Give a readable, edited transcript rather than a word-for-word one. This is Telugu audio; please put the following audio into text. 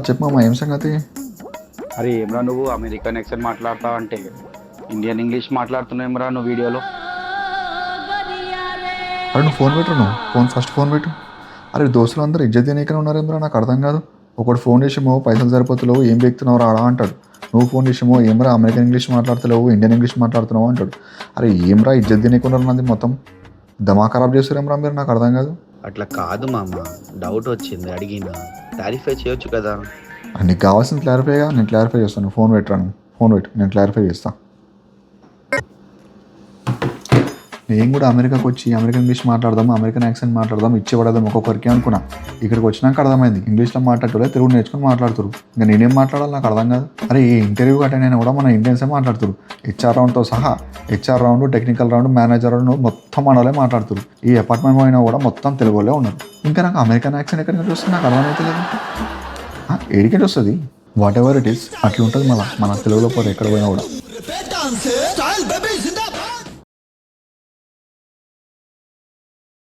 చెప్పమ్మా ఏం సంగతి? అరే ఏమ్రా నువ్వు అమెరికన్ యాక్సెంట్ మాట్లాడతావు అంటే ఇండియన్ ఇంగ్లీష్ మాట్లాడుతున్నావురా నువ్వు వీడియోలో. అరే నువ్వు ఫోన్ పెట్టు, నువ్వు ఫస్ట్ ఫోన్ పెట్టు. అరే దోస్తులు అందరూ ఇజ్జత్ తీయనీకనే ఉన్నారేమరా, నాకు అర్థం కాదు. ఒకటి ఫోన్ చేసేమో పైసలు సరిపోతలేవు ఏం వ్యక్తున్నావు రాడా అంటాడు. నువ్వు ఫోన్ చేసేమో ఏమరా అమెరికన్ ఇంగ్లీష్ మాట్లాడతలేవు ఇండియన్ ఇంగ్లీష్ మాట్లాడుతున్నావు అంటాడు. అరే ఏమరా ఇజ్జత్ తీయనీకుండా ఉన్నది మొత్తం దమా ఖరాబ్ చేస్తారేమరా మీరు, నాకు అర్థం కాదు. అట్లా కాదు మామ, డౌట్ వచ్చింది అడిగినా, క్లారిఫై చేయొచ్చు కదా. నీకు కావాల్సింది క్లారిఫైగా, నేను క్లారిఫై చేస్తాను. ఫోన్ పెట్టాను, ఫోన్ పెట్టు, నేను క్లారిఫై చేస్తాను. నేను కూడా అమెరికాకి వచ్చి అమెరికన్ ఇంగ్లీష్ మాట్లాడదాం, అమెరికన్ యాక్సెంట్ మాట్లాడదాం, ఇచ్చేవాడదాం ఒక్కొక్కరికి అనుకున్నా. ఇక్కడికి వచ్చినాక అర్థమైంది ఇంగ్లీష్లో మాట్లాడలే తెలుగు నేర్చుకుని మాట్లాడుతారు. ఇంకా నేనేం మాట్లాడాలి నాకు అర్థం కాదు. అరే ఏ ఇంటర్వ్యూ అటెండ్ అయినా కూడా మన ఇండియన్సే మాట్లాడుతారు. హెచ్ఆర్ రౌండ్తో సహా, HR round, technical round, manager round మొత్తం మనలే మాట్లాడుతారు. ఈ అపార్ట్మెంట్ పోయినా కూడా మొత్తం తెలుగులో ఉన్నారు. ఇంకా నాకు అమెరికన్ యాక్సెంట్ ఎక్కడి నుంచి వస్తుంది నాకు అర్థమవుతలేదు. ఏడికెళ్ళి వస్తుంది, వాట్ ఎవర్ ఇట్ ఈస్ అట్లా ఉంటుంది. మన తెలుగులో పోతే ఎక్కడ పోయినా కూడా.